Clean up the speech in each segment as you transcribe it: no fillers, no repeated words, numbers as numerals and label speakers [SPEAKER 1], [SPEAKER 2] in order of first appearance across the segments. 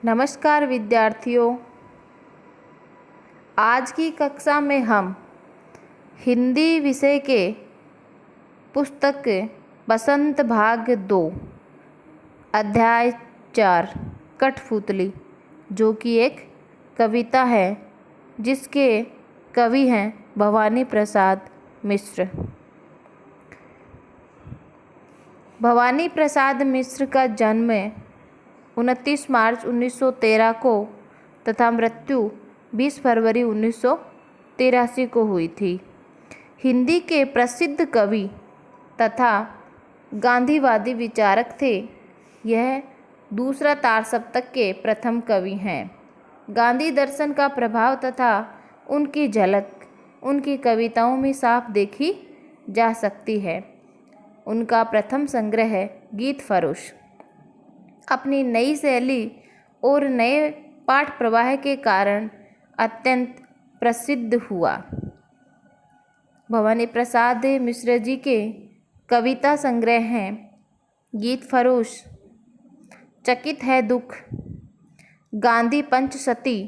[SPEAKER 1] नमस्कार विद्यार्थियों। आज की कक्षा में हम हिंदी विषय के पुस्तक बसंत भाग 2 अध्याय 4 कठपुतली, जो कि एक कविता है जिसके कवि हैं भवानी प्रसाद मिश्र। भवानी प्रसाद मिश्र का जन्म 29 मार्च 1913 को तथा मृत्यु 20 फरवरी 1983 को हुई थी। हिंदी के प्रसिद्ध कवि तथा गांधीवादी विचारक थे। यह दूसरा तार सप्तक के प्रथम कवि हैं। गांधी दर्शन का प्रभाव तथा उनकी झलक उनकी कविताओं में साफ देखी जा सकती है। उनका प्रथम संग्रह है गीत फरोश अपनी नई शैली और नए पाठ प्रवाह के कारण अत्यंत प्रसिद्ध हुआ। भवानी प्रसाद मिश्र जी के कविता संग्रह हैं गीत फरोश, चकित है दुख, गांधी पंचसती,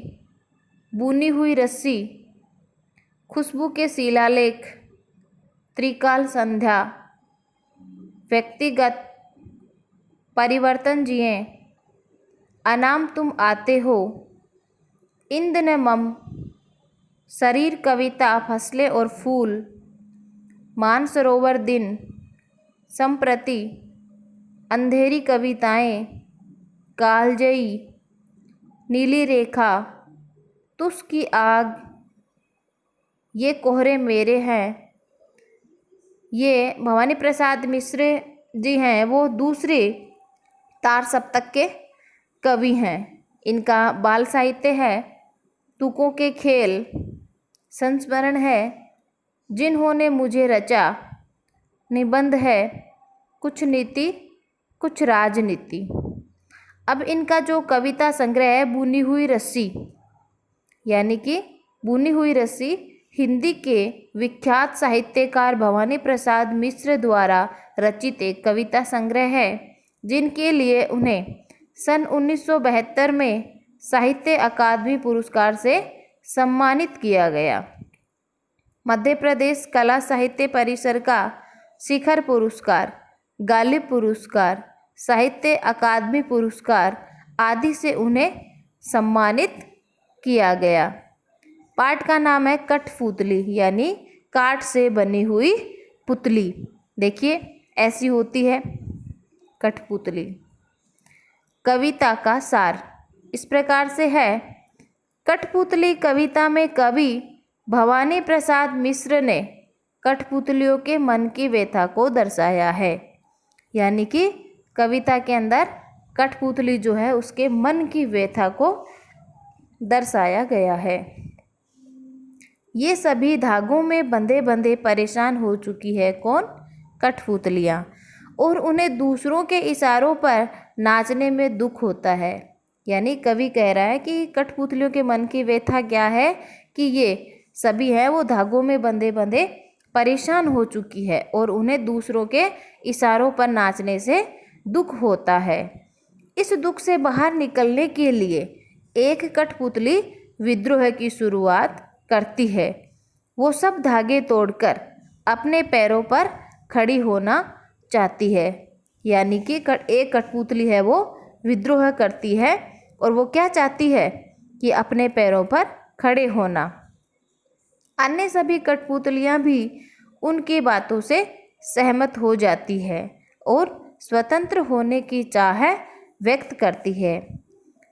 [SPEAKER 1] बुनी हुई रस्सी, खुशबू के शिलालेख, त्रिकाल संध्या, व्यक्तिगत परिवर्तन जिए, अनाम तुम आते हो, इंद्र मम, शरीर कविता, फसलें और फूल, मानसरोवर दिन, संप्रति, अंधेरी कविताएं, कालजयी, नीली रेखा, तुस की आग, ये कोहरे मेरे हैं। ये भवानी प्रसाद मिश्र जी हैं, वो दूसरे तार सप्तक के कवि हैं। इनका बाल साहित्य है तुकों के खेल, संस्मरण है जिन्होंने मुझे रचा, निबंध है कुछ नीति कुछ राजनीति। अब इनका जो कविता संग्रह है बुनी हुई रस्सी, यानी कि बुनी हुई रस्सी हिंदी के विख्यात साहित्यकार भवानी प्रसाद मिश्र द्वारा रचित एक कविता संग्रह है, जिनके लिए उन्हें सन 1972 में साहित्य अकादमी पुरस्कार से सम्मानित किया गया। मध्य प्रदेश कला साहित्य परिषद का शिखर पुरस्कार, गालिब पुरस्कार, साहित्य अकादमी पुरस्कार आदि से उन्हें सम्मानित किया गया। पाठ का नाम है कठपुतली, यानी काठ से बनी हुई पुतली। देखिए ऐसी होती है कठपुतली। कविता का सार इस प्रकार से है। कठपुतली कविता में कवि भवानी प्रसाद मिश्र ने कठपुतलियों के मन की व्यथा को दर्शाया है, यानी कि कविता के अंदर कठपुतली जो है उसके मन की व्यथा को दर्शाया गया है। ये सभी धागों में बंधे बंधे परेशान हो चुकी है कौन? कठपुतलियाँ, और उन्हें दूसरों के इशारों पर नाचने में दुख होता है। यानी कवि कह रहा है कि कठपुतलियों के मन की व्यथा क्या है कि ये सभी हैं वो धागों में बंधे बंधे परेशान हो चुकी है और उन्हें दूसरों के इशारों पर नाचने से दुख होता है। इस दुख से बाहर निकलने के लिए एक कठपुतली विद्रोह की शुरुआत करती है। वो सब धागे तोड़कर अपने पैरों पर खड़ी होना चाहती है। यानी कि एक कठपुतली है वो विद्रोह करती है और वो क्या चाहती है कि अपने पैरों पर खड़े होना। अन्य सभी कठपुतलियाँ भी उनकी बातों से सहमत हो जाती है और स्वतंत्र होने की चाह व्यक्त करती है।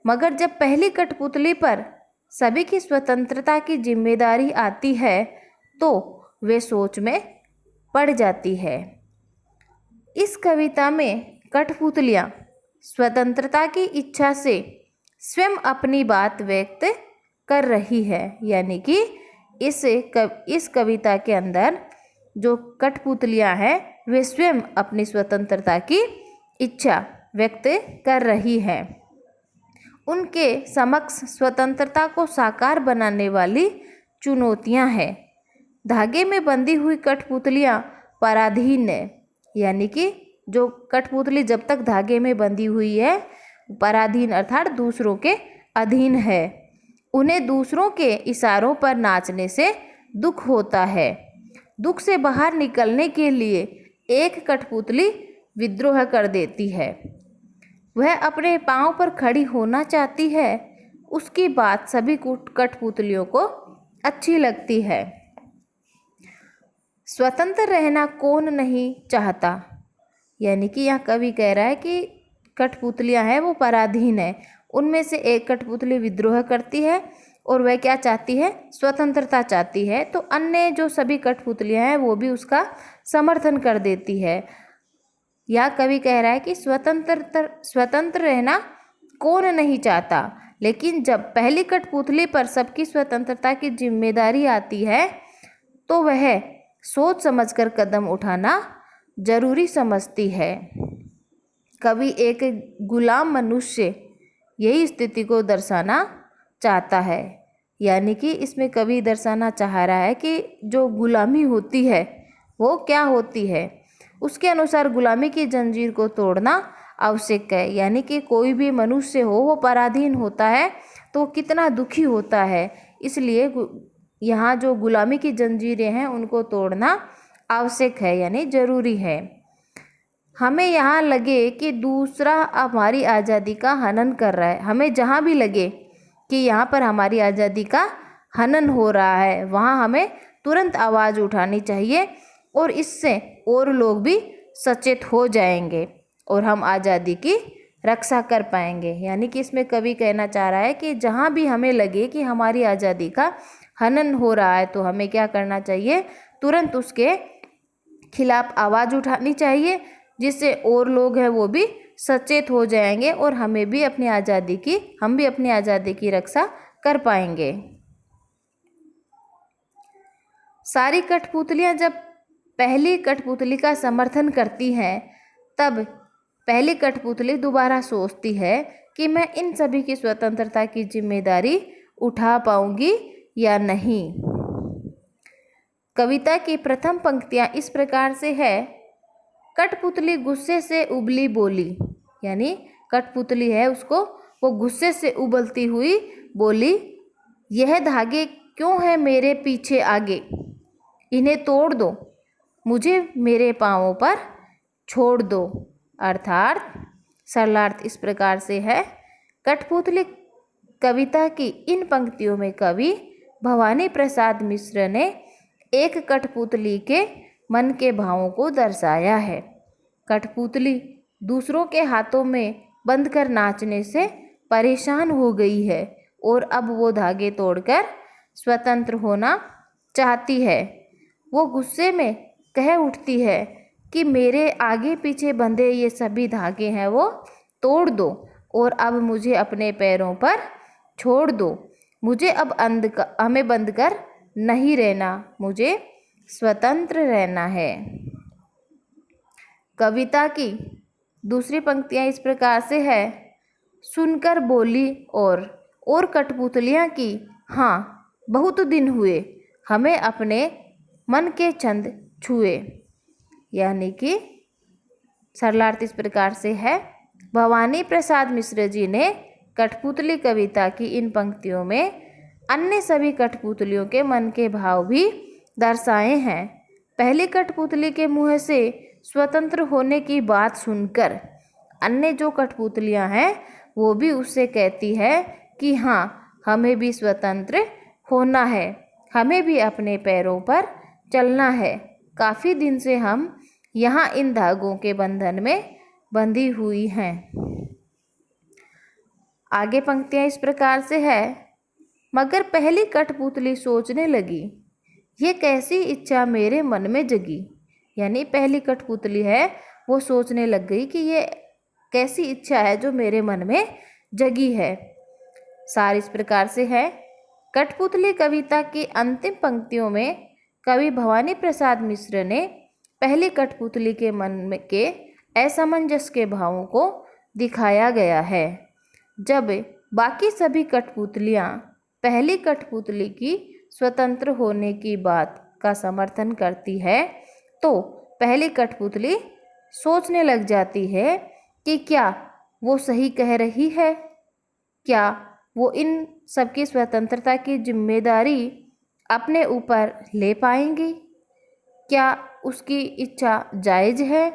[SPEAKER 1] मगर जब पहली कठपुतली पर सभी की स्वतंत्रता की जिम्मेदारी आती है तो वे सोच में पड़ जाती है। इस कविता में कठपुतलियाँ स्वतंत्रता की इच्छा से स्वयं अपनी बात व्यक्त कर रही है। यानी कि इस कविता के अंदर जो कठपुतलियाँ हैं वे स्वयं अपनी स्वतंत्रता की इच्छा व्यक्त कर रही हैं। उनके समक्ष स्वतंत्रता को साकार बनाने वाली चुनौतियाँ हैं। धागे में बंधी हुई कठपुतलियाँ पराधीन है, यानी कि जो कठपुतली जब तक धागे में बंधी हुई है पराधीन अर्थात दूसरों के अधीन है। उन्हें दूसरों के इशारों पर नाचने से दुख होता है। दुख से बाहर निकलने के लिए एक कठपुतली विद्रोह कर देती है। वह अपने पांव पर खड़ी होना चाहती है। उसकी बात सभी कठपुतलियों को अच्छी लगती है। स्वतंत्र रहना कौन नहीं चाहता, यानी कि यहाँ कवि कह रहा है कि कठपुतलियाँ हैं वो पराधीन है। उनमें से एक कठपुतली विद्रोह करती है और वह क्या चाहती है, स्वतंत्रता चाहती है। तो अन्य जो सभी कठपुतलियाँ हैं वो भी उसका समर्थन कर देती है। यह कवि कह रहा है कि स्वतंत्र रहना कौन नहीं चाहता, लेकिन जब पहली कठपुतली पर सबकी स्वतंत्रता की जिम्मेदारी आती है तो वह सोच समझकर कदम उठाना जरूरी समझती है। कवि एक गुलाम मनुष्य यही स्थिति को दर्शाना चाहता है, यानी कि इसमें कवि दर्शाना चाह रहा है कि जो गुलामी होती है वो क्या होती है। उसके अनुसार गुलामी की जंजीर को तोड़ना आवश्यक है, यानी कि कोई भी मनुष्य हो वो पराधीन होता है तो कितना दुखी होता है। इसलिए यहाँ जो गुलामी की जंजीरें हैं उनको तोड़ना आवश्यक है, यानी ज़रूरी है। हमें यहाँ लगे कि दूसरा हमारी आज़ादी का हनन कर रहा है, हमें जहाँ भी लगे कि यहाँ पर हमारी आज़ादी का हनन हो रहा है वहाँ हमें तुरंत आवाज़ उठानी चाहिए और इससे और लोग भी सचेत हो जाएंगे और हम आज़ादी की रक्षा कर पाएंगे। यानी कि इसमें कवि कहना चाह रहा है कि जहाँ भी हमें लगे कि हमारी आज़ादी का हनन हो रहा है तो हमें क्या करना चाहिए, तुरंत उसके खिलाफ आवाज़ उठानी चाहिए, जिससे और लोग हैं वो भी सचेत हो जाएंगे और हम भी अपनी आज़ादी की रक्षा कर पाएंगे। सारी कठपुतलियाँ जब पहली कठपुतली का समर्थन करती हैं तब पहली कठपुतली दोबारा सोचती है कि मैं इन सभी की स्वतंत्रता की जिम्मेदारी उठा पाऊंगी या नहीं। कविता की प्रथम पंक्तियाँ इस प्रकार से है। कठपुतली गुस्से से उबली बोली, यानी कठपुतली है उसको वो गुस्से से उबलती हुई बोली, यह धागे क्यों है मेरे पीछे आगे, इन्हें तोड़ दो, मुझे मेरे पाँवों पर छोड़ दो। अर्थात सरलार्थ इस प्रकार से है। कठपुतली कविता की इन पंक्तियों में कवि भवानी प्रसाद मिश्र ने एक कठपुतली के मन के भावों को दर्शाया है। कठपुतली दूसरों के हाथों में बंद कर नाचने से परेशान हो गई है और अब वो धागे तोड़कर स्वतंत्र होना चाहती है। वो गुस्से में कह उठती है कि मेरे आगे पीछे बंधे ये सभी धागे हैं वो तोड़ दो और अब मुझे अपने पैरों पर छोड़ दो। मुझे अब हमें बंद कर नहीं रहना, मुझे स्वतंत्र रहना है। कविता की दूसरी पंक्तियाँ इस प्रकार से है। सुनकर बोली और कठपुतलियाँ की, हाँ बहुत दिन हुए हमें अपने मन के छंद छुए। यानी कि सरलार्थ इस प्रकार से है। भवानी प्रसाद मिश्र जी ने कठपुतली कविता की इन पंक्तियों में अन्य सभी कठपुतलियों के मन के भाव भी दर्शाए हैं। पहली कठपुतली के मुँह से स्वतंत्र होने की बात सुनकर अन्य जो कठपुतलियां हैं वो भी उससे कहती है कि हाँ हमें भी स्वतंत्र होना है, हमें भी अपने पैरों पर चलना है। काफ़ी दिन से हम यहाँ इन धागों के बंधन में बंधी हुई हैं। आगे पंक्तियाँ इस प्रकार से है। मगर पहली कठपुतली सोचने लगी, ये कैसी इच्छा मेरे मन में जगी। यानी पहली कठपुतली है वो सोचने लग गई कि ये कैसी इच्छा है जो मेरे मन में जगी है। सार इस प्रकार से है। कठपुतली कविता की अंतिम पंक्तियों में कवि भवानी प्रसाद मिश्र ने पहली कठपुतली के मन में के असमंजस के भावों को दिखाया गया है। जब बाकी सभी कठपुतलियाँ पहली कठपुतली की स्वतंत्र होने की बात का समर्थन करती है तो पहली कठपुतली सोचने लग जाती है कि क्या वो सही कह रही है? क्या वो इन सबकी स्वतंत्रता की जिम्मेदारी अपने ऊपर ले पाएंगी? क्या उसकी इच्छा जायज़ है?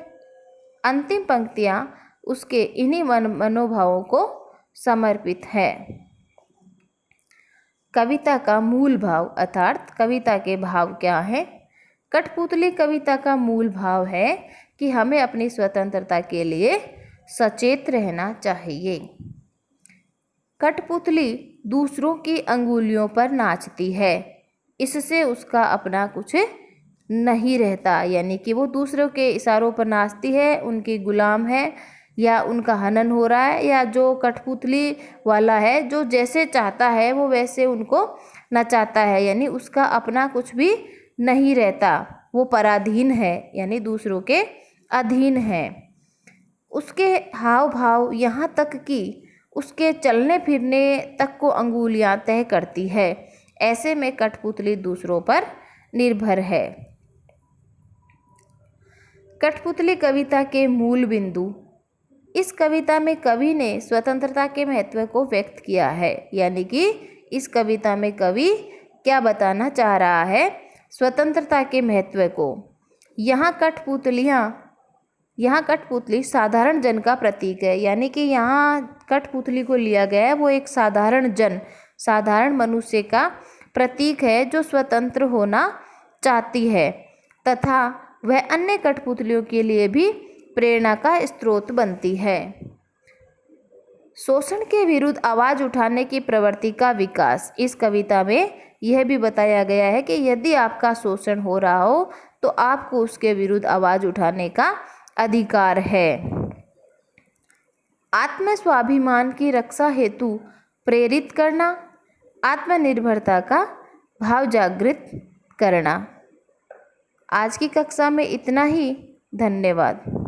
[SPEAKER 1] अंतिम पंक्तियाँ उसके इन्हीं मनोभावों को समर्पित है। कविता का मूल भाव अर्थात कविता के भाव क्या हैं? कठपुतली कविता का मूल भाव है कि हमें अपनी स्वतंत्रता के लिए सचेत रहना चाहिए। कठपुतली दूसरों की अंगुलियों पर नाचती है, इससे उसका अपना कुछ नहीं रहता, यानी कि वो दूसरों के इशारों पर नाचती है, उनकी गुलाम है या उनका हनन हो रहा है, या जो कठपुतली वाला है जो जैसे चाहता है वो वैसे उनको नचाता है, यानी उसका अपना कुछ भी नहीं रहता, वो पराधीन है यानी दूसरों के अधीन है। उसके हाव भाव यहाँ तक कि उसके चलने फिरने तक को अंगुलियाँ तय करती है। ऐसे में कठपुतली दूसरों पर निर्भर है। कठपुतली कविता के मूल बिंदु। इस कविता में कवि ने स्वतंत्रता के महत्व को व्यक्त किया है, यानी कि इस कविता में कवि क्या बताना चाह रहा है? स्वतंत्रता के महत्व को। यहाँ कठपुतली साधारण जन का प्रतीक है, यानी कि यहाँ कठपुतली को लिया गया है वो एक साधारण मनुष्य का प्रतीक है जो स्वतंत्र होना चाहती है तथा वह अन्य कठपुतलियों के लिए भी प्रेरणा का स्रोत बनती है। शोषण के विरुद्ध आवाज़ उठाने की प्रवृत्ति का विकास। इस कविता में यह भी बताया गया है कि यदि आपका शोषण हो रहा हो तो आपको उसके विरुद्ध आवाज़ उठाने का अधिकार है। आत्म स्वाभिमान की रक्षा हेतु प्रेरित करना, आत्मनिर्भरता का भाव जागृत करना। आज की कक्षा में इतना ही। धन्यवाद।